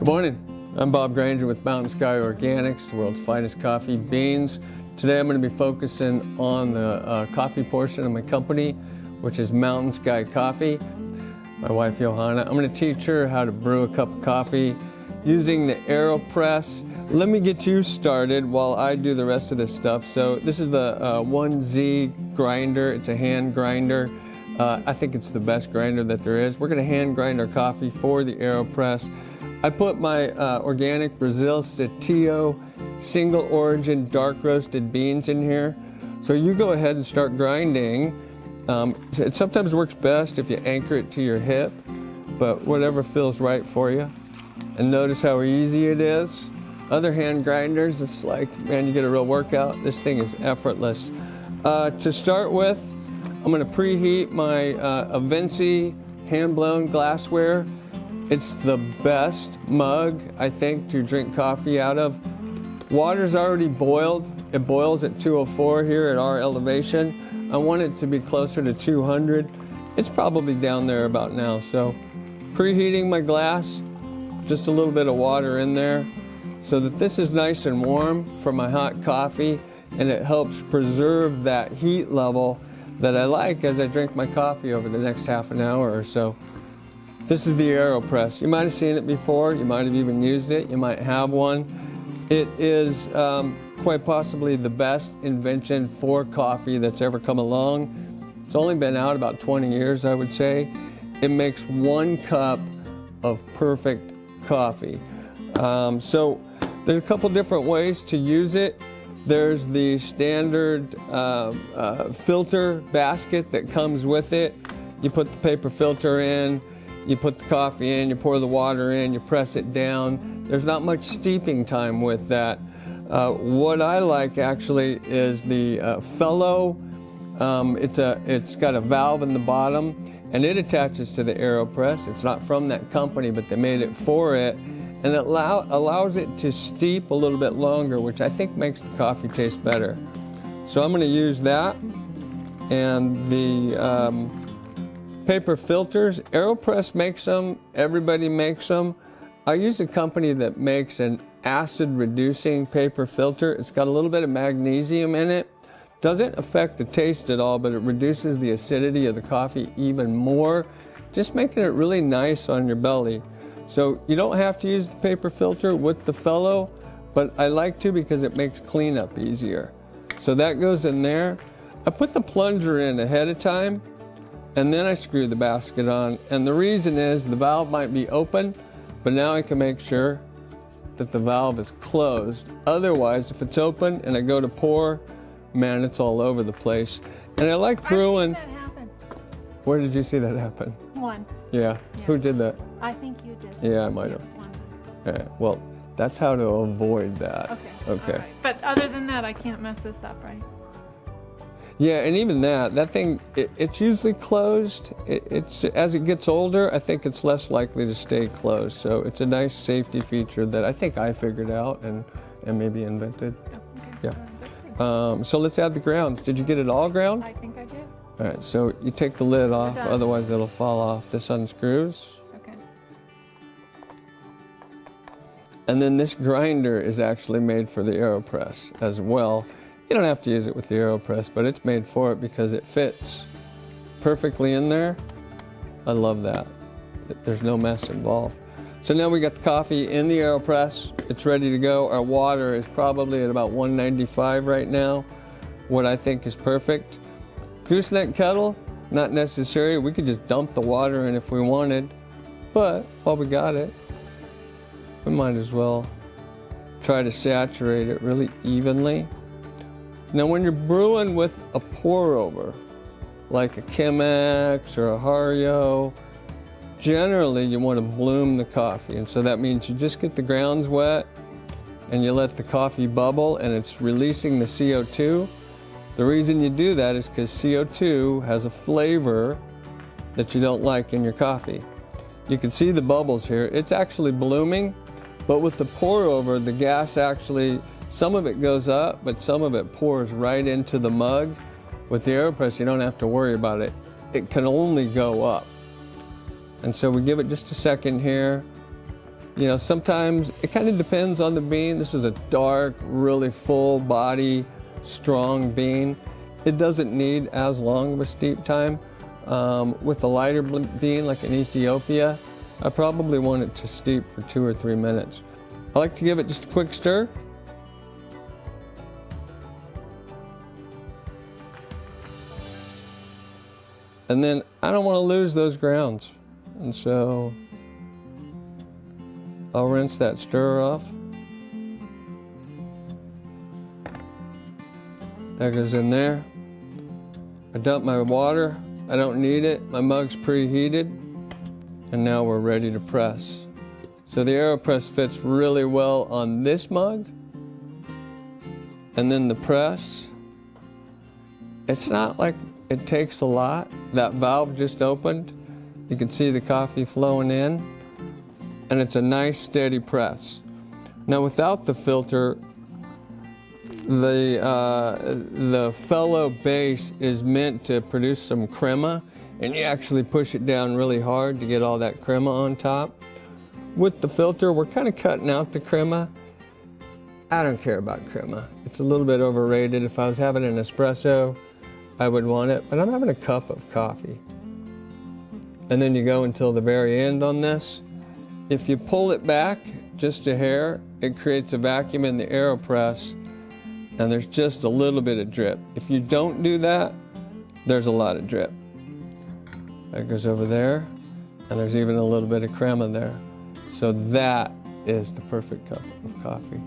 morning. I'm Bob Granger with Mountain Sky Organics, the world's finest coffee beans. Today I'm going to be focusing on the coffee portion of my company, which is Mountain Sky Coffee. My wife Johanna, I'm going to teach her how to brew a cup of coffee using the Aeropress. Let me get you started while I do the rest of this stuff. So this is the 1Z grinder. It's a hand grinder. I think it's the best grinder that there is. We're going to hand grind our coffee for the Aeropress. I put my organic Brazil Setillo single origin dark roasted beans in here. So you go ahead and start grinding. It sometimes works best if you anchor it to your hip, but whatever feels right for you. And notice how easy it is. Other hand grinders, it's like, man, you get a real workout. This thing is effortless. To start with, I'm going to preheat my Avensi hand-blown glassware. It's the best mug, I think, to drink coffee out of. Water's already boiled. It boils at 204 here at our elevation. I want it to be closer to 200. It's probably down there about now. So preheating my glass, just a little bit of water in there so that this is nice and warm for my hot coffee, and it helps preserve that heat level that I like as I drink my coffee over the next half an hour or so. This is the Aeropress. You might have seen it before. You might have even used it. You might have one. It is quite possibly the best invention for coffee that's ever come along. It's only been out about 20 years, I would say. It makes 1 cup of perfect coffee. So there's a couple different ways to use it. There's the standard filter basket that comes with it. You put the paper filter in, you put the coffee in, you pour the water in, you press it down. There's not much steeping time with that. What I like actually is the Fellow. It's got a valve in the bottom, and it attaches to the Aeropress. It's not from that company, but they made it for it. And it allows it to steep a little bit longer, which I think makes the coffee taste better. So I'm going to use that. And the paper filters, Aeropress makes them, everybody makes them. I use a company that makes an acid reducing paper filter. It's got a little bit of magnesium in it. Doesn't affect the taste at all, but it reduces the acidity of the coffee even more, just making it really nice on your belly. So you don't have to use the paper filter with the Fellow, but I like to because it makes cleanup easier. So that goes in there. I put the plunger in ahead of time, and then I screw the basket on. And the reason is the valve might be open, but now I can make sure that the valve is closed. Otherwise, if it's open and I go to pour, man, it's all over the place. And I like brewing. I've seen that happen. Where did you see that happen? Once. Yeah. Who did that? I think you did. Yeah, I might have. All right. Well, that's how to avoid that. Okay. All right. But other than that, I can't mess this up, right? Yeah, and even that thing, it's usually closed. It's as it gets older, I think it's less likely to stay closed. So it's a nice safety feature that I think I figured out and maybe invented. Oh, okay. Yeah. So let's add the grounds. Did you get it all ground? I think I did. All right. So you take the lid off, otherwise it'll fall off. This unscrews. Okay. And then this grinder is actually made for the Aeropress as well. You don't have to use it with the Aeropress, but it's made for it because it fits perfectly in there. I love that. There's no mess involved. So now we got the coffee in the Aeropress. It's ready to go. Our water is probably at about 195 right now, what I think is perfect. Gooseneck kettle, not necessary. We could just dump the water in if we wanted, but while we got it, we might as well try to saturate it really evenly. Now when you're brewing with a pour over, like a Chemex or a Hario, generally you want to bloom the coffee. And so that means you just get the grounds wet and you let the coffee bubble and it's releasing the CO2. The reason you do that is because CO2 has a flavor that you don't like in your coffee. You can see the bubbles here. It's actually blooming, but with the pour over, the gas actually, some of it goes up, but some of it pours right into the mug. With the Aeropress, you don't have to worry about it. It can only go up. And so we give it just a second here. You know, sometimes it kind of depends on the bean. This is a dark, really full body, strong bean. It doesn't need as long of a steep time. With a lighter bean like an Ethiopia, I probably want it to steep for 2 or 3 minutes. I like to give it just a quick stir. And then I don't want to lose those grounds. And so I'll rinse that stirrer off. That goes in there. I dump my water. I don't need it. My mug's preheated. And now we're ready to press. So the Aeropress fits really well on this mug. And then the press, it's not like it takes a lot. That valve just opened. You can see the coffee flowing in. And it's a nice steady press. Now without the filter, the fellow base is meant to produce some crema, and you actually push it down really hard to get all that crema on top. With the filter, we're kind of cutting out the crema. I don't care about crema. It's a little bit overrated. If I was having an espresso, I would want it, but I'm having a cup of coffee. And then you go until the very end on this. If you pull it back just a hair, it creates a vacuum in the Aeropress, and there's just a little bit of drip. If you don't do that, there's a lot of drip. That goes over there, and there's even a little bit of crema there. So that is the perfect cup of coffee.